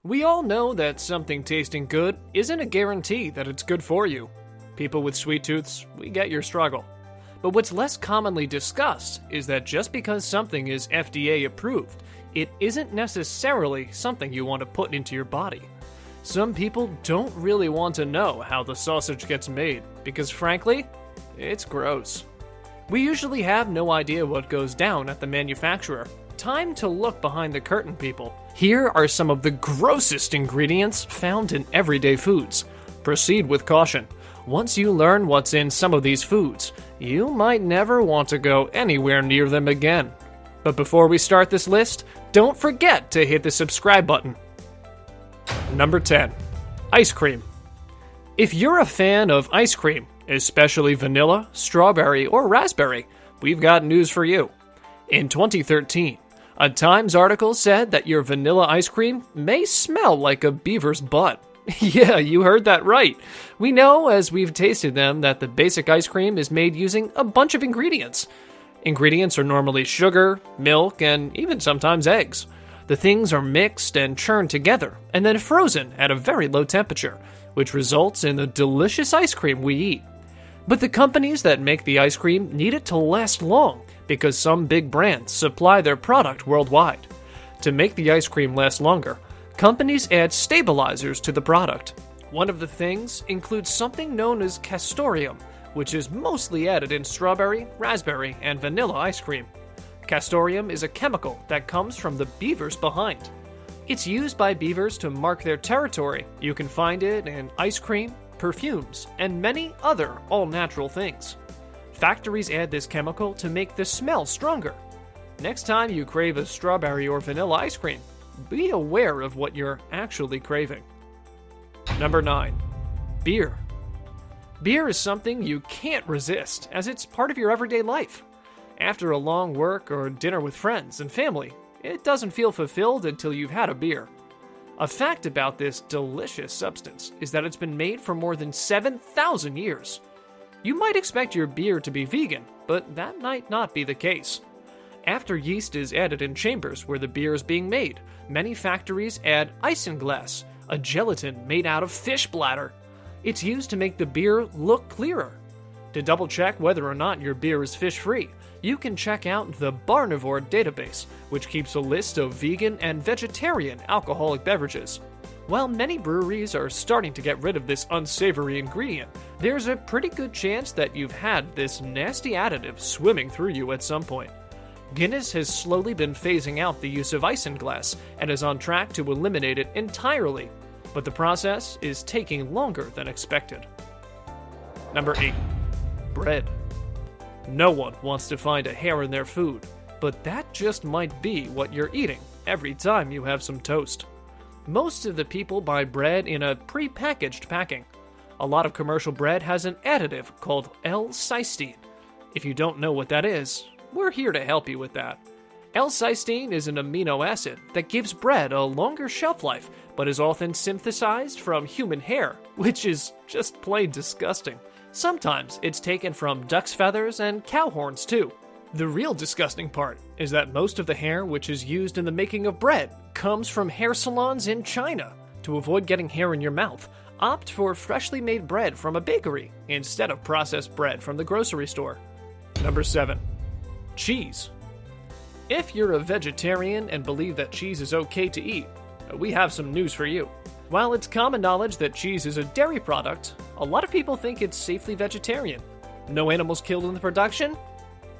We all know that something tasting good isn't a guarantee that it's good for you. People with sweet tooths, we get your struggle. But what's less commonly discussed is that just because something is FDA approved, it isn't necessarily something you want to put into your body. Some people don't really want to know how the sausage gets made because, frankly, it's gross. We usually have no idea what goes down at the manufacturer. Time to look behind the curtain, people. Here are some of the grossest ingredients found in everyday foods. Proceed with caution. Once you learn what's in some of these foods, you might never want to go anywhere near them again. But before we start this list, don't forget to hit the subscribe button. Number 10. Ice cream. If you're a fan of ice cream, especially vanilla, strawberry, or raspberry, we've got news for you. In 2013, a Times article said that your vanilla ice cream may smell like a beaver's butt. Yeah, you heard that right. We know, as we've tasted them, that the basic ice cream is made using a bunch of ingredients. Ingredients are normally sugar, milk, and even sometimes eggs. The things are mixed and churned together, and then frozen at a very low temperature, which results in the delicious ice cream we eat. But the companies that make the ice cream need it to last long, because some big brands supply their product worldwide. To make the ice cream last longer, companies add stabilizers to the product. One of the things includes something known as castoreum, which is mostly added in strawberry, raspberry, and vanilla ice cream. Castoreum is a chemical that comes from the beavers behind. It's used by beavers to mark their territory. You can find it in ice cream, perfumes, and many other all-natural things. Factories add this chemical to make the smell stronger. Next time you crave a strawberry or vanilla ice cream, be aware of what you're actually craving. Number 9. Beer. Beer is something you can't resist, as it's part of your everyday life. After a long work or dinner with friends and family, it doesn't feel fulfilled until you've had a beer. A fact about this delicious substance is that it's been made for more than 7,000 years. You might expect your beer to be vegan, but that might not be the case. After yeast is added in chambers where the beer is being made, many factories add isinglass, a gelatin made out of fish bladder. It's used to make the beer look clearer. To double check whether or not your beer is fish-free, you can check out the Barnivore database, which keeps a list of vegan and vegetarian alcoholic beverages. While many breweries are starting to get rid of this unsavory ingredient, there's a pretty good chance that you've had this nasty additive swimming through you at some point. Guinness has slowly been phasing out the use of isinglass and is on track to eliminate it entirely, but the process is taking longer than expected. Number 8. Bread. No one wants to find a hair in their food, but that just might be what you're eating every time you have some toast. Most of the people buy bread in a pre-packaged packing. A lot of commercial bread has an additive called L-cysteine. If you don't know what that is, we're here to help you with that. L-cysteine is an amino acid that gives bread a longer shelf life, but is often synthesized from human hair, which is just plain disgusting. Sometimes it's taken from duck's feathers and cow horns too. The real disgusting part is that most of the hair which is used in the making of bread comes from hair salons in China. To avoid getting hair in your mouth, opt for freshly made bread from a bakery instead of processed bread from the grocery store. Number 7. Cheese. If you're a vegetarian and believe that cheese is okay to eat, we have some news for you. While it's common knowledge that cheese is a dairy product, a lot of people think it's safely vegetarian. No animals killed in the production?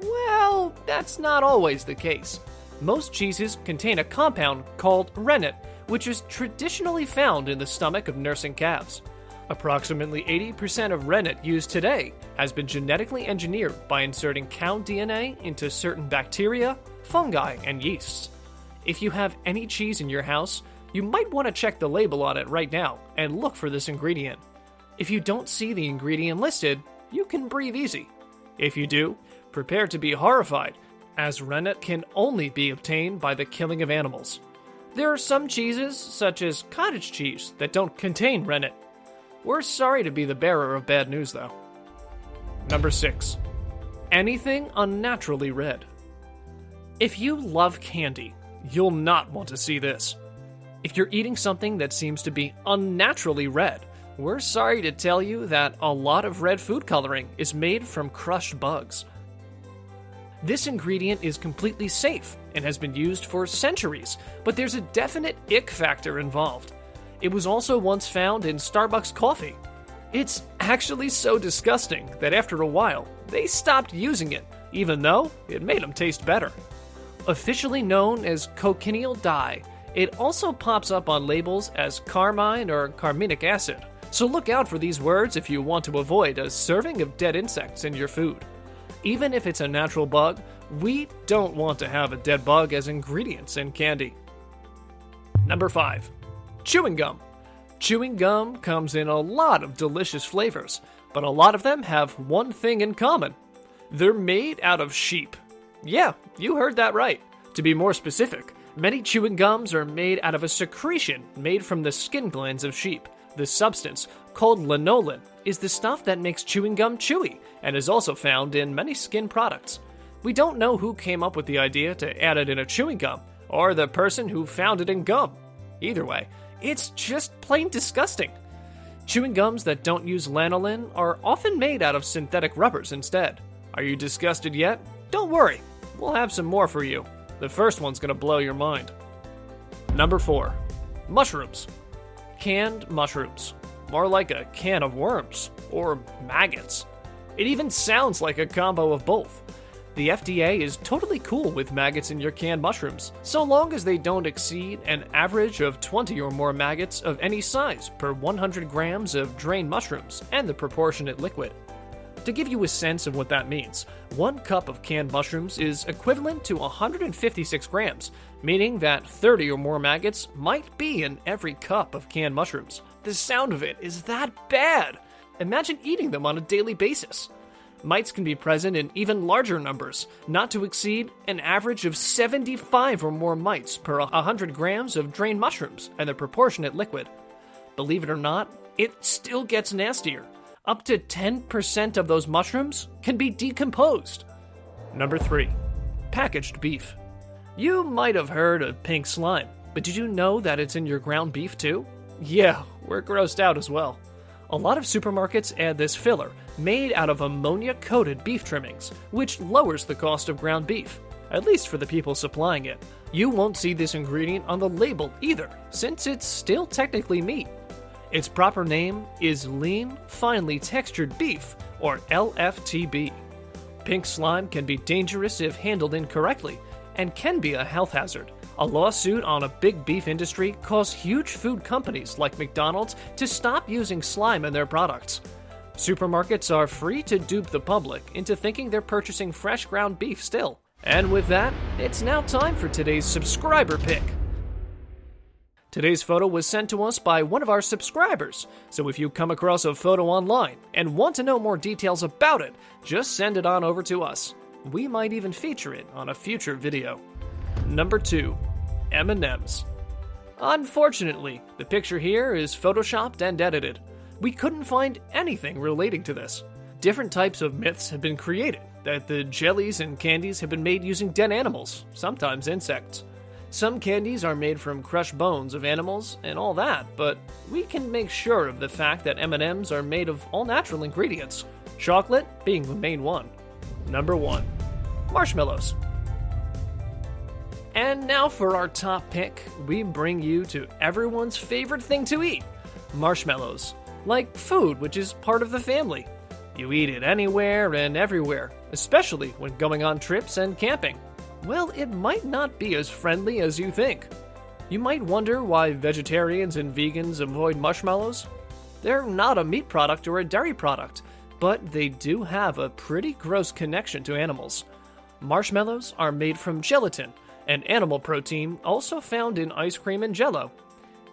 Well, that's not always the case. Most cheeses contain a compound called rennet, which is traditionally found in the stomach of nursing calves. Approximately 80% of rennet used today has been genetically engineered by inserting cow DNA into certain bacteria, fungi, and yeasts. If you have any cheese in your house, you might want to check the label on it right now and look for this ingredient. If you don't see the ingredient listed, you can breathe easy. If you do, prepare to be horrified, as rennet can only be obtained by the killing of animals. There are some cheeses, such as cottage cheese, that don't contain rennet. We're sorry to be the bearer of bad news, though. Number 6. Anything unnaturally red. If you love candy, you'll not want to see this. If you're eating something that seems to be unnaturally red, we're sorry to tell you that a lot of red food coloring is made from crushed bugs. This ingredient is completely safe and has been used for centuries, but there's a definite ick factor involved. It was also once found in Starbucks coffee. It's actually so disgusting that after a while, they stopped using it, even though it made them taste better. Officially known as cochineal dye, it also pops up on labels as carmine or carminic acid, so look out for these words if you want to avoid a serving of dead insects in your food. Even if it's a natural bug, we don't want to have a dead bug as ingredients in candy. Number 5. Chewing gum. Chewing gum comes in a lot of delicious flavors, but a lot of them have one thing in common. They're made out of sheep. Yeah, you heard that right. To be more specific, many chewing gums are made out of a secretion made from the skin glands of sheep. This substance, called lanolin, is the stuff that makes chewing gum chewy and is also found in many skin products. We don't know who came up with the idea to add it in a chewing gum, or the person who found it in gum. Either way, it's just plain disgusting. Chewing gums that don't use lanolin are often made out of synthetic rubbers instead. Are you disgusted yet? Don't worry, we'll have some more for you. The first one's gonna blow your mind. Number 4. Mushrooms. Canned mushrooms. More like a can of worms, or maggots. It even sounds like a combo of both. The FDA is totally cool with maggots in your canned mushrooms, so long as they don't exceed an average of 20 or more maggots of any size per 100 grams of drained mushrooms and the proportionate liquid. To give you a sense of what that means, 1 cup of canned mushrooms is equivalent to 156 grams, meaning that 30 or more maggots might be in every cup of canned mushrooms. The sound of it is that bad! Imagine eating them on a daily basis. Mites can be present in even larger numbers, not to exceed an average of 75 or more mites per 100 grams of drained mushrooms and the proportionate liquid. Believe it or not, it still gets nastier. Up to 10% of those mushrooms can be decomposed. Number 3. Packaged beef. You might have heard of pink slime, but did you know that it's in your ground beef too? Yeah, we're grossed out as well. A lot of supermarkets add this filler, made out of ammonia-coated beef trimmings, which lowers the cost of ground beef, at least for the people supplying it. You won't see this ingredient on the label either, since it's still technically meat. Its proper name is lean, finely textured beef, or LFTB. Pink slime can be dangerous if handled incorrectly, and can be a health hazard. A lawsuit on a big beef industry caused huge food companies like McDonald's to stop using slime in their products. Supermarkets are free to dupe the public into thinking they're purchasing fresh ground beef still. And with that, it's now time for today's subscriber pick. Today's photo was sent to us by one of our subscribers, so if you come across a photo online and want to know more details about it, just send it on over to us. We might even feature it on a future video. Number 2. M&M's. Unfortunately, the picture here is photoshopped and edited. We couldn't find anything relating to this. Different types of myths have been created, that the jellies and candies have been made using dead animals, sometimes insects. Some candies are made from crushed bones of animals and all that, but we can make sure of the fact that M&M's are made of all natural ingredients, chocolate being the main one. Number 1. Marshmallows. And now for our top pick, we bring you to everyone's favorite thing to eat, marshmallows. Like food, which is part of the family. You eat it anywhere and everywhere, especially when going on trips and camping. Well, it might not be as friendly as you think. You might wonder why vegetarians and vegans avoid marshmallows. They're not a meat product or a dairy product, but they do have a pretty gross connection to animals. Marshmallows are made from gelatin, an animal protein also found in ice cream and Jell-O.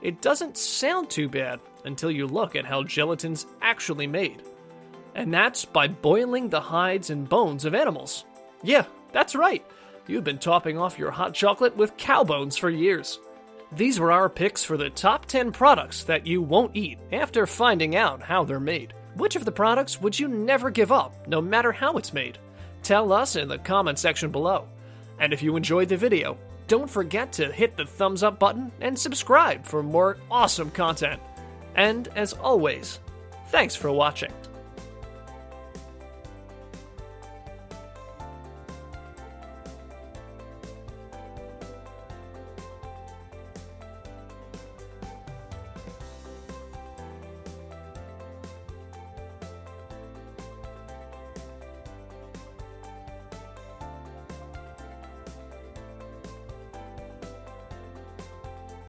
It doesn't sound too bad until you look at how gelatin's actually made. And that's by boiling the hides and bones of animals. Yeah, that's right. You've been topping off your hot chocolate with cow bones for years. These were our picks for the top 10 products that you won't eat after finding out how they're made. Which of the products would you never give up, no matter how it's made? Tell us in the comment section below. And if you enjoyed the video, don't forget to hit the thumbs up button and subscribe for more awesome content. And as always, thanks for watching.